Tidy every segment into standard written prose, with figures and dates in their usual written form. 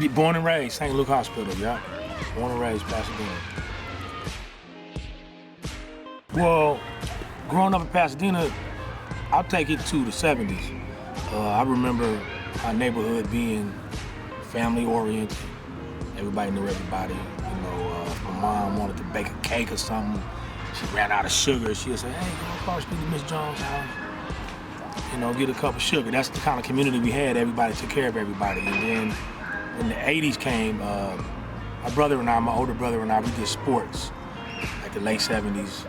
Born and raised, St. Luke Hospital, yeah. Born and raised, Pasadena. Well, growing up in Pasadena, I'll take it to the 70s. I remember our neighborhood being family-oriented. Everybody knew everybody. You know, if my mom wanted to bake a cake or something, she ran out of sugar. She would say, hey, go across to Miss Jones' house. You know, get a cup of sugar. That's the kind of community we had. Everybody took care of everybody. And then when the 80s came, my brother and I, my older brother and I, we did sports, like the late 70s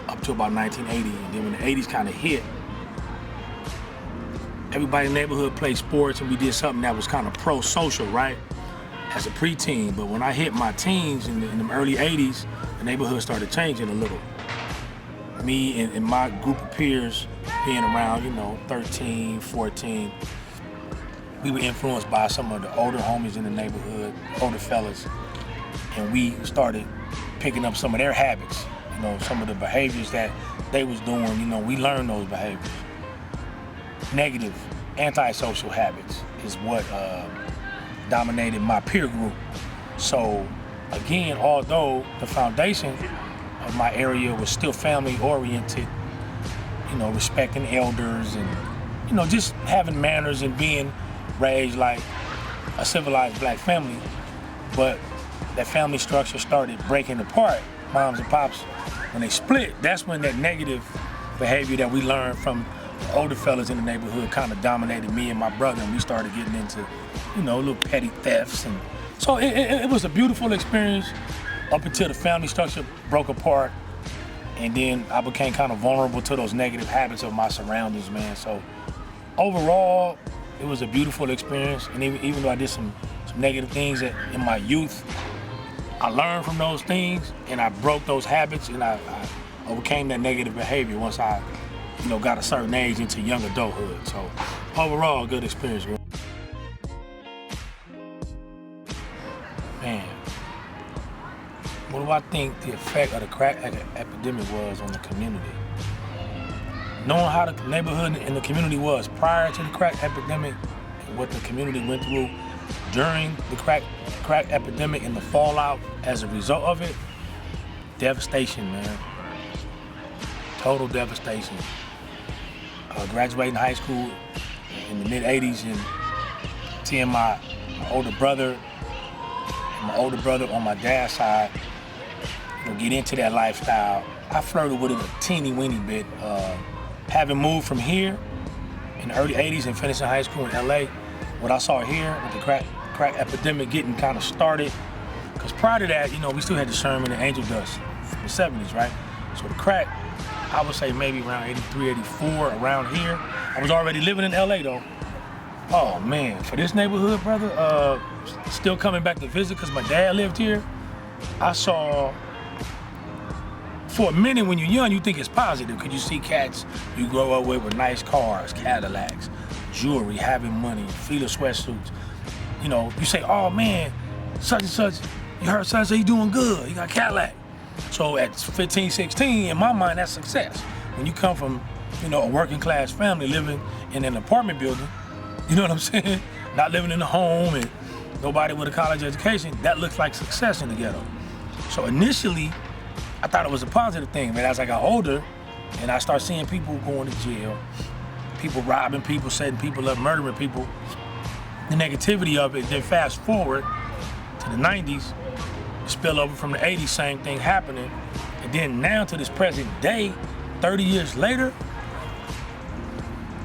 up to about 1980. And then when the 80s kind of hit, everybody in the neighborhood played sports, and we did something that was kind of pro-social, right? As a preteen. But when I hit my teens in the early 80s, the neighborhood started changing a little. Me and my group of peers being around, you know, 13, 14, we were influenced by some of the older homies in the neighborhood, older fellas, and we started picking up some of their habits, you know, some of the behaviors that they was doing, you know, we learned those behaviors. Negative, antisocial habits is what dominated my peer group. So again, although the foundation of my area was still family oriented, you know, respecting elders and, you know, just having manners and being raised like a civilized black family, but that family structure started breaking apart. Moms and pops, when they split, that's when that negative behavior that we learned from the older fellas in the neighborhood kind of dominated me and my brother, and we started getting into, you know, little petty thefts. And so it was a beautiful experience up until the family structure broke apart, and then I became kind of vulnerable to those negative habits of my surroundings, man. So overall, it was a beautiful experience, and even though I did some negative things in my youth, I learned from those things, and I broke those habits, and I overcame that negative behavior once I, you know, got a certain age into young adulthood. So overall, good experience, bro. Man, what do I think the effect of the crack epidemic was on the community? Knowing how the neighborhood and the community was prior to the crack epidemic and what the community went through during the crack epidemic and the fallout as a result of it, devastation, man. Total devastation. Graduating high school in the mid-'80s and seeing my older brother on my dad's side, you know, get into that lifestyle. I flirted with it a teeny-weeny bit. Having moved from here in the early 80s and finishing high school in LA, what I saw here with the crack epidemic getting kind of started, because prior to that, you know, we still had the Sherman and Angel Dust from the 70s, right? So the crack, I would say maybe around 83, 84, around here. I was already living in LA though. Oh man, for this neighborhood, brother, still coming back to visit because my dad lived here, I saw, for a minute when you're young, you think it's positive because you see cats you grow up with nice cars, Cadillacs, jewelry, having money, feeder sweatsuits. You know, you say, oh man, such and such, you heard such and such, he doing good, he got a Cadillac. So at 15, 16, in my mind, that's success. When you come from, you know, a working class family living in an apartment building, you know what I'm saying? Not living in a home and nobody with a college education, that looks like success in the ghetto. So initially, I thought it was a positive thing, but as I got older and I started seeing people going to jail, people robbing people, setting people up, murdering people, the negativity of it, then fast forward to the 90s, spill over from the 80s, same thing happening. And then now to this present day, 30 years later,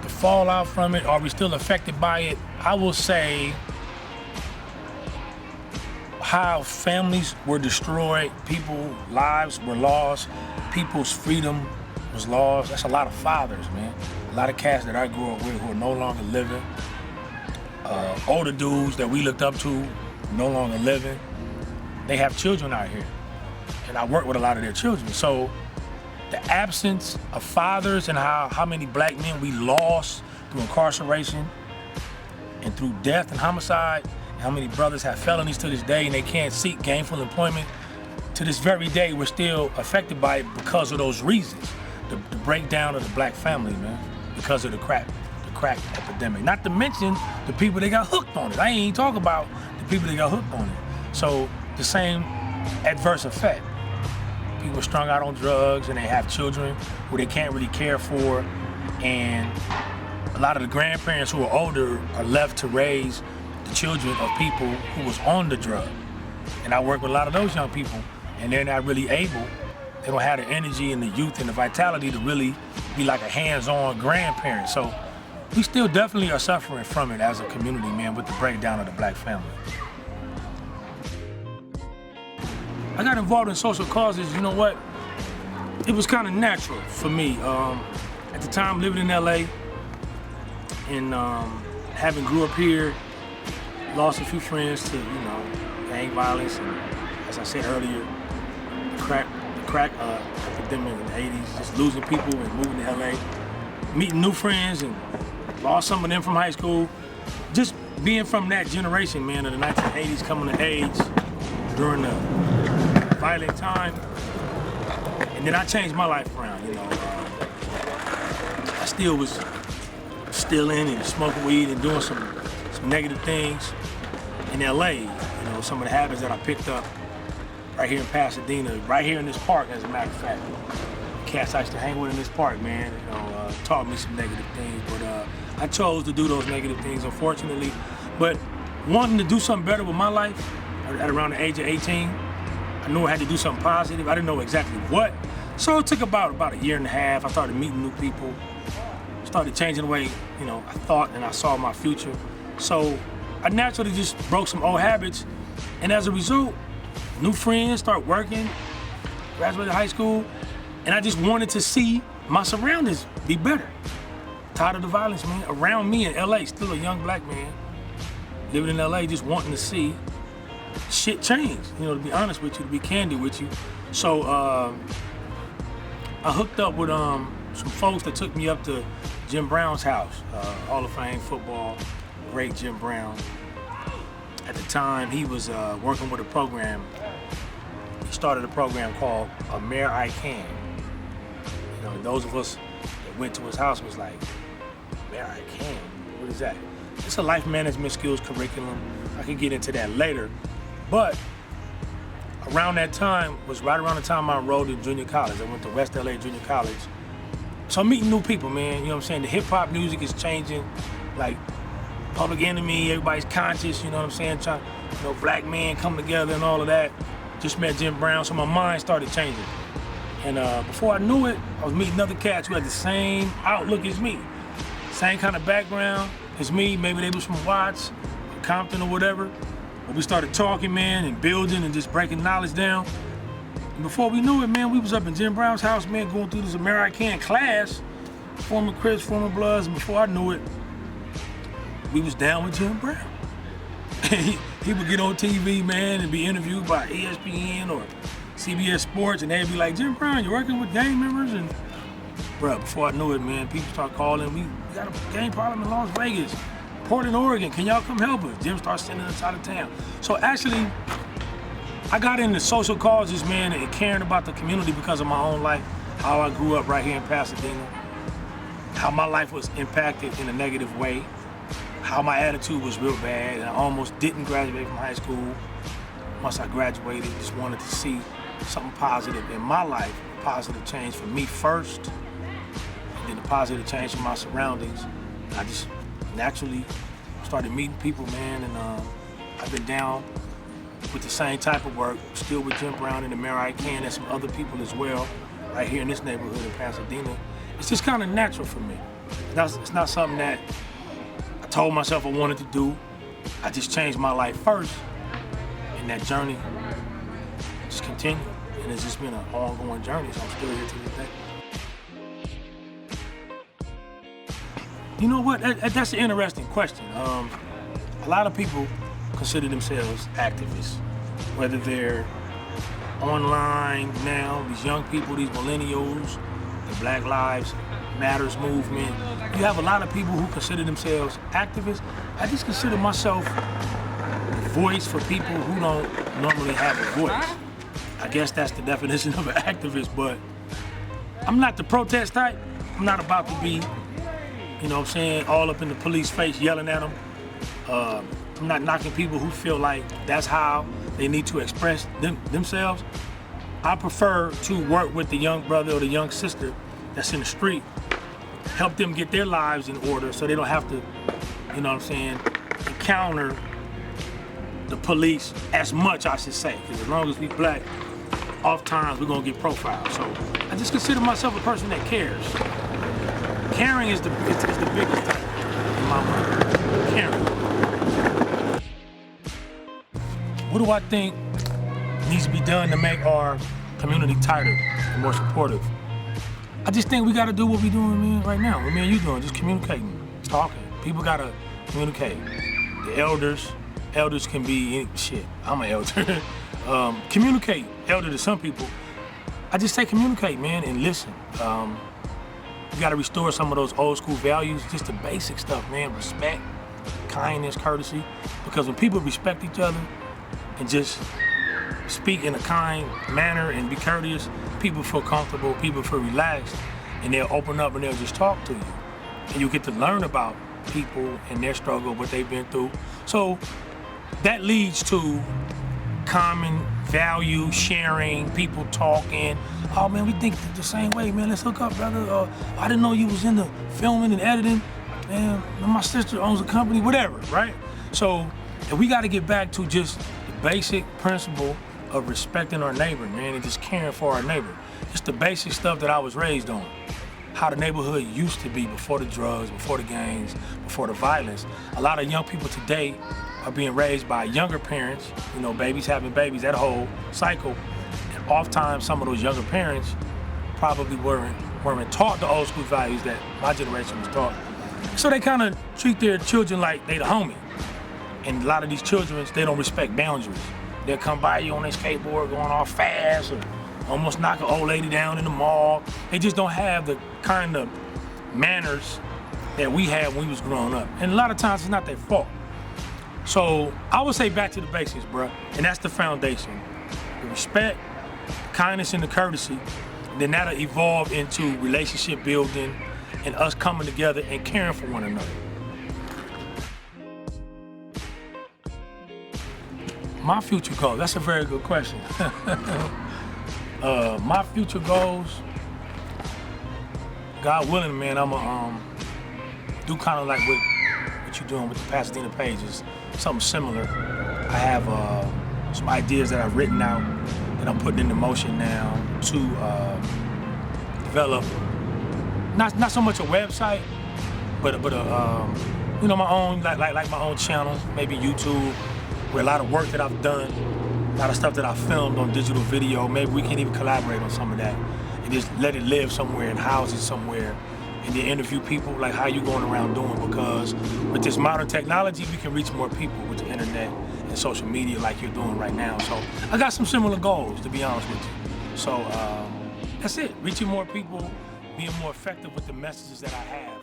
the fallout from it, are we still affected by it? I will say how families were destroyed, people's lives were lost, people's freedom was lost. That's a lot of fathers, man. A lot of cats that I grew up with who are no longer living. Older dudes that we looked up to, no longer living. They have children out here, and I work with a lot of their children. So the absence of fathers and how many black men we lost through incarceration and through death and homicide, and how many brothers have felonies to this day and they can't seek gainful employment. To this very day, we're still affected by it because of those reasons. The breakdown of the black family, man, because of the crack epidemic. Not to mention the people that got hooked on it. I ain't even talking about the people that got hooked on it. So the same adverse effect. People are strung out on drugs and they have children who they can't really care for, and a lot of the grandparents who are older are left to raise the children of people who was on the drug. And I work with a lot of those young people, and they're not really able, they don't have the energy and the youth and the vitality to really be like a hands-on grandparent. So we still definitely are suffering from it as a community, man, with the breakdown of the black family. I got involved in social causes, you know what? It was kind of natural for me. At the time, living in LA and having grew up here, lost a few friends to, gang violence, and as I said earlier, the crack epidemic in the 80s, just losing people and moving to LA, meeting new friends and lost some of them from high school. Just being from that generation, man, of the 1980s, coming to age during the violent time. And then I changed my life around, I still was stealing and smoking weed and doing some negative things in LA. Some of the habits that I picked up right here in Pasadena, right here in this park, as a matter of fact. Cats I used to hang with in this park, man, taught me some negative things, but I chose to do those negative things, unfortunately. But wanting to do something better with my life at around the age of 18, I knew I had to do something positive. I didn't know exactly what. So it took about a year and a half. I started meeting new people, started changing the way, I thought and I saw my future. So I naturally just broke some old habits. And as a result, new friends, start working, graduated high school, and I just wanted to see my surroundings be better. Tired of the violence, man, around me in LA, still a young black man, living in LA, just wanting to see shit change, to be honest with you, to be candid with you. So I hooked up with some folks that took me up to Jim Brown's house, Hall of Fame football, great Jim Brown. At the time, he was working with a program. He started a program called A Mayor I Can. Those of us that went to his house was like, Mayor I Can, what is that? It's a life management skills curriculum. I can get into that later. But around that time was right around the time I enrolled in junior college. I went to West LA Junior College. So I'm meeting new people, man. You know what I'm saying? The hip hop music is changing. Like Public Enemy, everybody's conscious, you know what I'm saying? Trying, black men come together and all of that. Just met Jim Brown, so my mind started changing. And before I knew it, I was meeting other cats who had the same outlook as me. Same kind of background as me. Maybe they was from Watts, Compton or whatever. But we started talking, man, and building and just breaking knowledge down. And before we knew it, man, we was up in Jim Brown's house, man, going through this American class, former Crips, former Bloods, and before I knew it, we was down with Jim Brown. He would get on TV, man, and be interviewed by ESPN or CBS Sports, and they'd be like, Jim Brown, you're working with gang members? And, bro, before I knew it, man, people start calling. We got a gang problem in Las Vegas, Portland, Oregon. Can y'all come help us? Jim starts sending us out of town. So actually, I got into social causes, man, and caring about the community because of my own life, how I grew up right here in Pasadena, how my life was impacted in a negative way, how my attitude was real bad, and I almost didn't graduate from high school. Once I graduated, just wanted to see something positive in my life, positive change for me first, and then a positive change for my surroundings. I just naturally started meeting people, man, and I've been down with the same type of work, still with Jim Brown and the Mayor I Can, and some other people as well, right here in this neighborhood in Pasadena. It's just kind of natural for me. It's not something that I told myself I wanted to do. I just changed my life first, and that journey just continued. And it's just been an ongoing journey, so I'm still here to this day. You know what? That's an interesting question. A lot of people consider themselves activists, whether they're online now, these young people, these millennials, the Black Lives Matters movement. You have a lot of people who consider themselves activists. I just consider myself a voice for people who don't normally have a voice. I guess that's the definition of an activist, but I'm not the protest type. I'm not about to be, you know what I'm saying, all up in the police face yelling at them. I'm not knocking people who feel like that's how they need to express themselves. I prefer to work with the young brother or the young sister that's in the street, help them get their lives in order so they don't have to, you know what I'm saying, encounter the police as much, I should say, because as long as we black, oftentimes we're gonna get profiled. So I just consider myself a person that cares. Caring is the biggest type in my mind. Caring. What do I think needs to be done to make our community tighter and more supportive? I just think we gotta do what we're doing, man, right now. What me and you doing, just communicating, talking. People gotta communicate. The elders can be, shit, I'm an elder. Communicate, elder to some people. I just say communicate, man, and listen. You gotta restore some of those old school values, just the basic stuff, man. Respect, kindness, courtesy. Because when people respect each other and just speak in a kind manner and be courteous, people feel comfortable, people feel relaxed, and they'll open up and they'll just talk to you. And you get to learn about people and their struggle, what they've been through. So that leads to common value, sharing, people talking. Oh man, we think the same way, man. Let's hook up, brother. I didn't know you was into filming and editing. Man, my sister owns a company, whatever, right? So we got to get back to just the basic principle of respecting our neighbor, man, and just caring for our neighbor. It's the basic stuff that I was raised on. How the neighborhood used to be before the drugs, before the gangs, before the violence. A lot of young people today are being raised by younger parents, you know, babies having babies, that whole cycle. And oftentimes some of those younger parents probably weren't taught the old school values that my generation was taught. So they kind of treat their children like they the homie. And a lot of these children, they don't respect boundaries. They'll come by you on their skateboard going all fast or almost knock an old lady down in the mall. They just don't have the kind of manners that we had when we was growing up. And a lot of times it's not their fault. So I would say back to the basics, bruh. And that's the foundation. The respect, kindness, and the courtesy. And then that'll evolve into relationship building and us coming together and caring for one another. My future goals, that's a very good question. My future goals, God willing, man, I'ma do kind of like what you're doing with the Pasadena pages, something similar. I have some ideas that I've written out that I'm putting into motion now to develop, not so much a website, but you know, my own, like my own channel, maybe YouTube, where a lot of work that I've done, a lot of stuff that I filmed on digital video, maybe we can even collaborate on some of that and just let it live somewhere and house it somewhere and then interview people like how you going around doing, because with this modern technology, we can reach more people with the internet and social media like you're doing right now. So I got some similar goals, to be honest with you. So that's it, reaching more people, being more effective with the messages that I have.